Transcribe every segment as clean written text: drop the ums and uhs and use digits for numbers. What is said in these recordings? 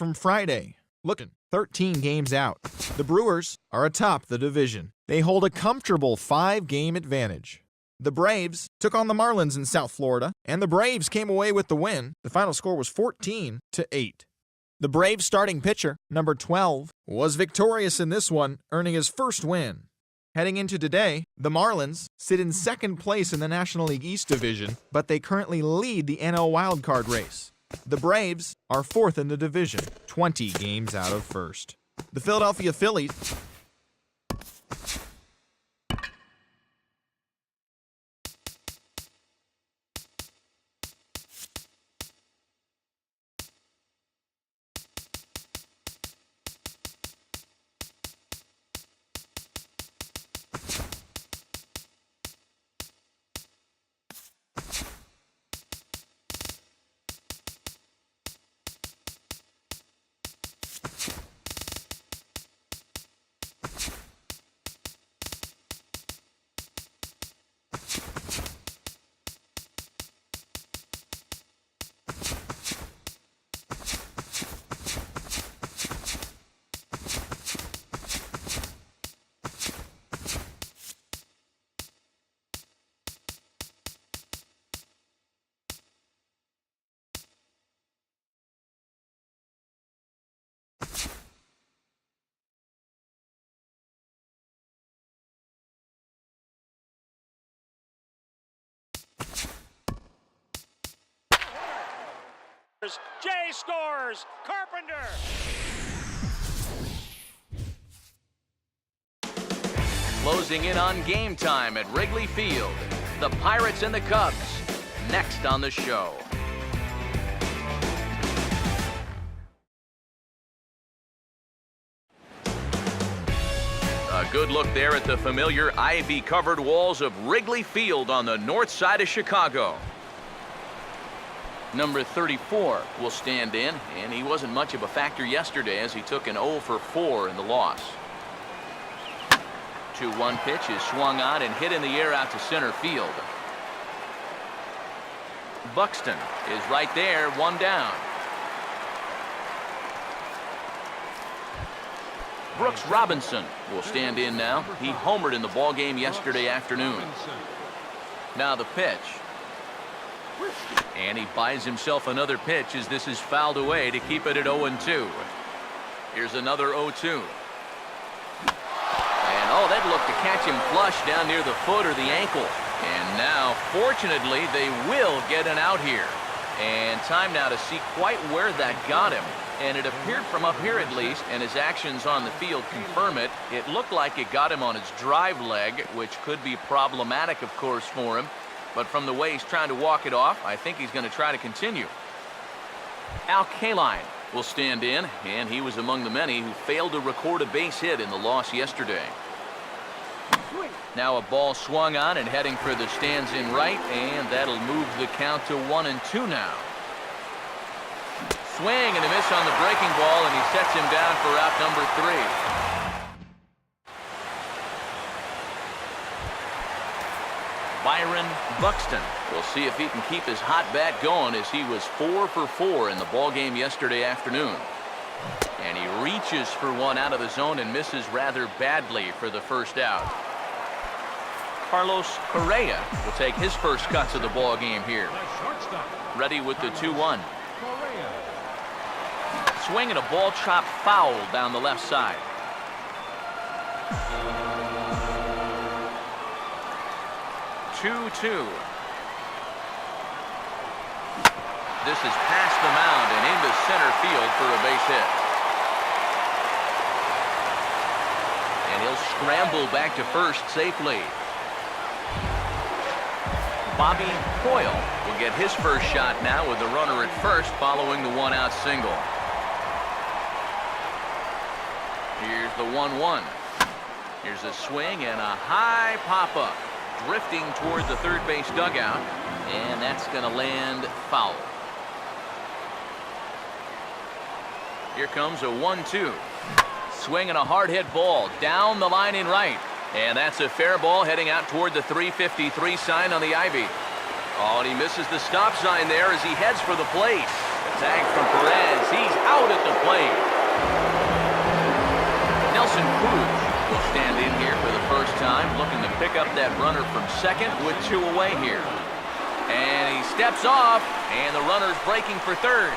from Friday. Looking 13 games out. The Brewers are atop the division. They hold a comfortable 5-game advantage. The Braves took on the Marlins in South Florida, and the Braves came away with the win. The final score was 14-8. The Braves starting pitcher, number 12, was victorious in this one, earning his first win. Heading into today, the Marlins sit in second place in the National League East Division, but they currently lead the NL wildcard race. The Braves are fourth in the division, 20 games out of first. The Philadelphia Phillies Jay scores! Carpenter! Closing in on game time at Wrigley Field. The Pirates and the Cubs, next on the show. A good look there at the familiar ivy-covered walls of Wrigley Field on the north side of Chicago. Number 34 will stand in, and he wasn't much of a factor yesterday as he took an 0 for 4 in the loss. 2-1 pitch is swung on and hit in the air out to center field. Buxton is right there, one down. Brooks Robinson will stand in now. He homered in the ballgame yesterday afternoon. Now the pitch. And he buys himself another pitch as this is fouled away to keep it at 0-2. Here's another 0-2. And oh, that looked to catch him flush down near the foot or the ankle. And now, fortunately, they will get an out here. And time now to see quite where that got him. And it appeared from up here at least, and his actions on the field confirm it, it looked like it got him on his drive leg, which could be problematic, of course, for him. But from the way he's trying to walk it off, I think he's going to try to continue. Al Kaline will stand in, and he was among the many who failed to record a base hit in the loss yesterday. Now a ball swung on and heading for the stands in right, and that'll move the count to 1-2 now. Swing and a miss on the breaking ball, and he sets him down for out number 3. Byron Buxton. We'll see if he can keep his hot bat going as he was 4 for 4 in the ballgame yesterday afternoon. And he reaches for one out of the zone and misses rather badly for the first out. Carlos Correa will take his first cuts of the ballgame here. Ready with the 2-1. Swing and a ball chopped foul down the left side. Two. This is past the mound and into center field for a base hit. And he'll scramble back to first safely. Bobby Hoyle will get his first shot now with the runner at first following the one-out single. Here's the 1-1. Here's a swing and a high pop-up. Drifting toward the third base dugout, and that's going to land foul. Here comes a 1-2. Swing and a hard hit ball down the line in right, and that's a fair ball heading out toward the 353 sign on the ivy. Oh, and he misses the stop sign there as he heads for the plate. Tag from Perez. He's out at the plate. Nelson Cruz will stand in here for the first time, looking to pick up that runner from second with 2 away here. And he steps off, and the runner's breaking for third.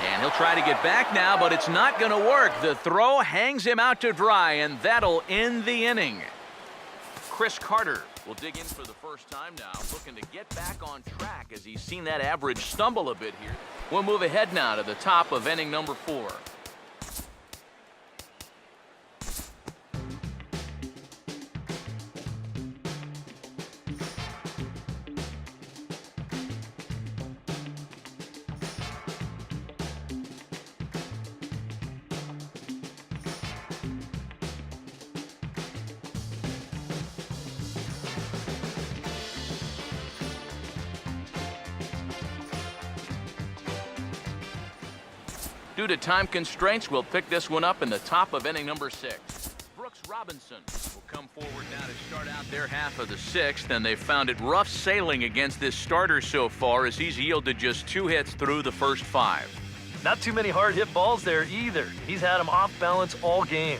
And he'll try to get back now, but it's not going to work. The throw hangs him out to dry, and that'll end the inning. Chris Carter will dig in for the first time now, looking to get back on track as he's seen that average stumble a bit here. We'll move ahead now to the top of inning number 4. Due to time constraints, we'll pick this one up in the top of inning number 6. Brooks Robinson will come forward now to start out their half of the 6th, and they've found it rough sailing against this starter so far as he's yielded just 2 hits through the first 5. Not too many hard hit balls there either. He's had them off balance all game.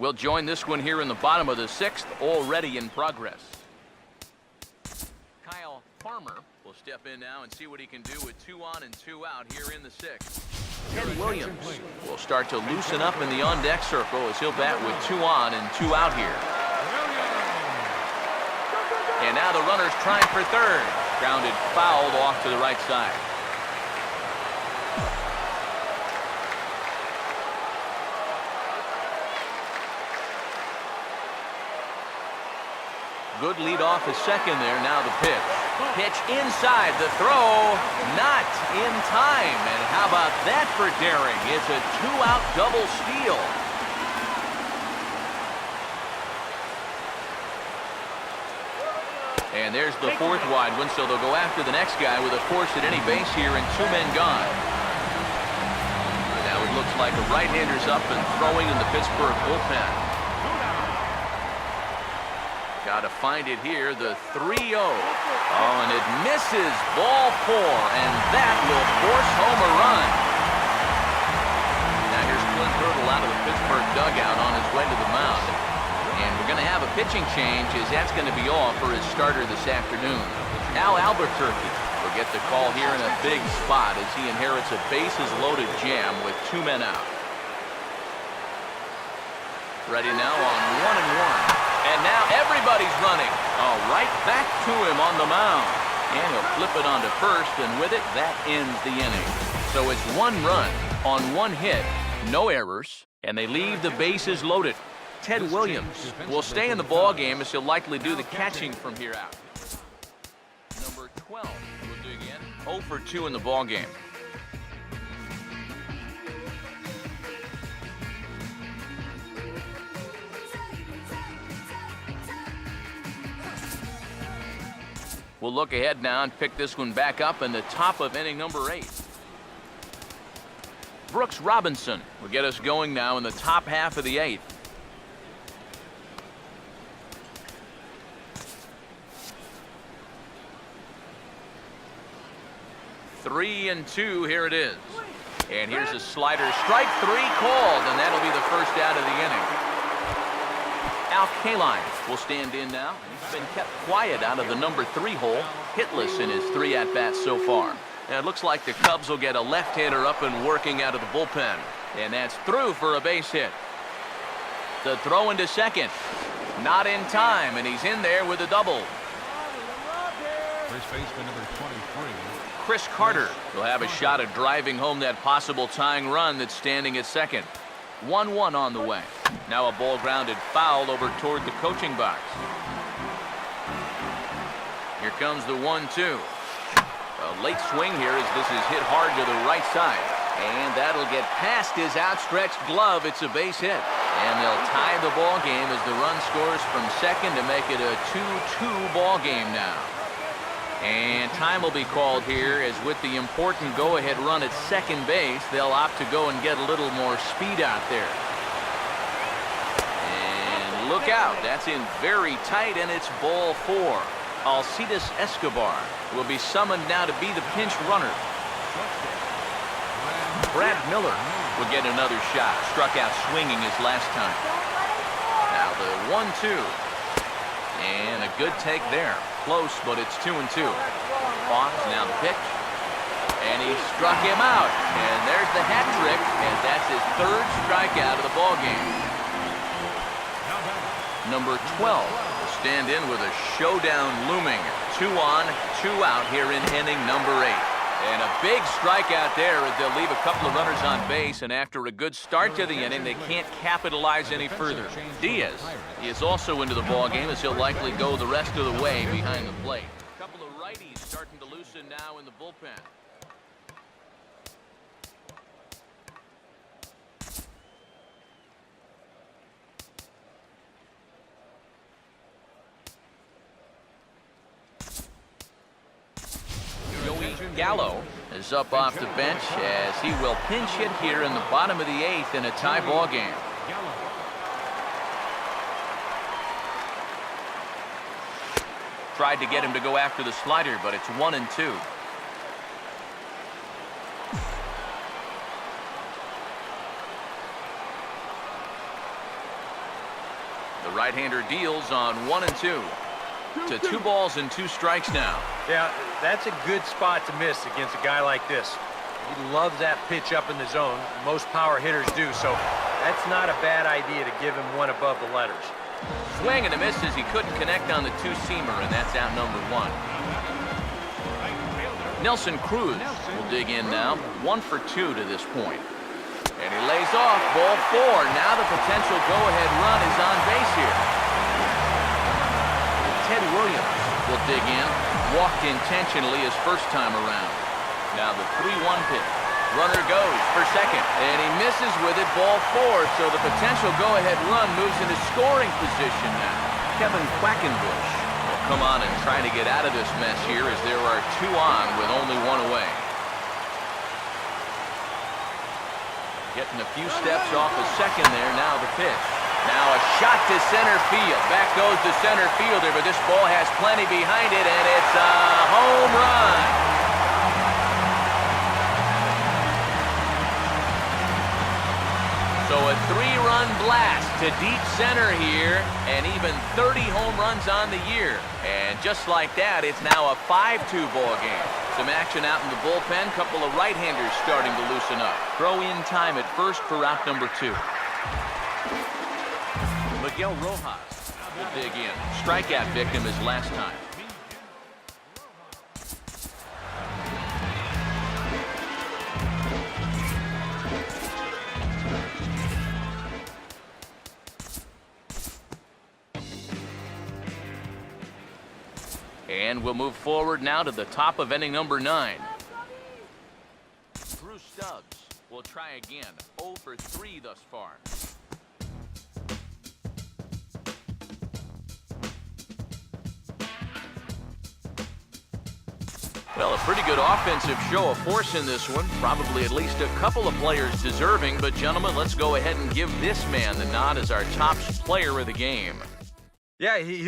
We'll join this one here in the bottom of the 6th, already in progress. Kyle Farmer will step in now and see what he can do with 2 on and 2 out here in the 6th. Ted Williams will start to loosen up in the on-deck circle as he'll bat with 2 on and 2 out here. And now the runner's trying for third. Grounded fouled off to the right side. Good lead off his second there. Now the pitch. Pitch inside. The throw not in time. And how about that for daring? It's a 2-out double steal. And there's the 4th wide one, so they'll go after the next guy with a force at any base here and 2 men gone. Now it looks like a right-hander's up and throwing in the Pittsburgh bullpen. Got to find it here, the 3-0. Oh, and it misses, ball 4, and that will force home a run. Now here's Clint Hurdle out of the Pittsburgh dugout on his way to the mound. And we're going to have a pitching change as that's going to be all for his starter this afternoon. Al Albuquerque will get the call here in a big spot as he inherits a bases-loaded jam with 2 men out. Ready now on 1-1. And now everybody's running. Oh, right back to him on the mound. And he'll flip it onto first, and with it, that ends the inning. So it's 1 run on 1 hit, no errors, and they leave the bases loaded. Ted Williams will stay in the ball game as he'll likely do the catching from here out. Number 12 will dig in. 0 for 2 in the ball game. We'll look ahead now and pick this one back up in the top of inning number 8. Brooks Robinson will get us going now in the top half of the 8th. Three and 2, here it is. And here's a slider, strike 3 called, and that'll be the first out of the inning. Al Kaline will stand in now. He's been kept quiet out of the number 3 hole, hitless in his 3 at-bats so far. And it looks like the Cubs will get a left-hander up and working out of the bullpen. And that's through for a base hit. The throw into second. Not in time, and he's in there with a double. First baseman number 23. Chris Carter will have a shot at driving home that possible tying run that's standing at second. 1-1 on the way. Now a ball grounded foul over toward the coaching box. Here comes the 1-2. A late swing here as this is hit hard to the right side. And that'll get past his outstretched glove. It's a base hit. And they'll tie the ball game as the run scores from second to make it a 2-2 ball game now. And time will be called here as with the important go-ahead run at second base, they'll opt to go and get a little more speed out there. And look out, that's in very tight, and it's ball 4. Alcides Escobar will be summoned now to be the pinch runner. Brad Miller will get another shot. Struck out swinging his last time. Now the 1-2. And a good take there. Close, but it's 2-2. Fox now the pitch. And he struck him out. And there's the hat trick. And that's his third strikeout of the ballgame. Number 12 will stand in with a showdown looming. 2 on, 2 out here in inning number 8. And a big strikeout there as they'll leave a couple of runners on base, and after a good start to the inning, they can't capitalize any further. Diaz, he is also into the ballgame as he'll likely go the rest of the way behind the plate. A couple of righties starting to loosen now in the bullpen. Gallo is up off the bench as he will pinch hit here in the bottom of the 8th in a tie ball game. Tried to get him to go after the slider, but it's 1-2. The right-hander deals on 1-2. To 2 balls and 2 strikes now. Yeah, that's a good spot to miss against a guy like this. He loves that pitch up in the zone. Most power hitters do, so that's not a bad idea to give him one above the letters. Swing and a miss as he couldn't connect on the 2-seamer, and that's out number 1. Nelson Cruz will dig in now. 1 for 2 to this point. And he lays off ball 4. Now the potential go-ahead run is on base here. Ted Williams will dig in. Walked intentionally his first time around. Now the 3-1 pitch. Runner goes for second, and he misses with it, ball 4, so the potential go-ahead run moves into scoring position now. Kevin Quackenbush will come on and try to get out of this mess here as there are 2 on with only 1 away. Getting a few steps off the second there, now the pitch. Now a shot to center field. Back goes the center fielder, but this ball has plenty behind it, and it's a home run. So a 3-run blast to deep center here, and even 30 home runs on the year. And just like that, it's now a 5-2 ball game. Some action out in the bullpen. Couple of right-handers starting to loosen up. Throw in time at first for out number 2. Miguel Rojas will dig in. Strikeout victim his last time. And we'll move forward now to the top of inning number 9. Drew Stubbs will try again. 0 for 3 thus far. Well, a pretty good offensive show of force in this one. Probably at least a couple of players deserving. But, gentlemen, let's go ahead and give this man the nod as our top player of the game. Yeah, he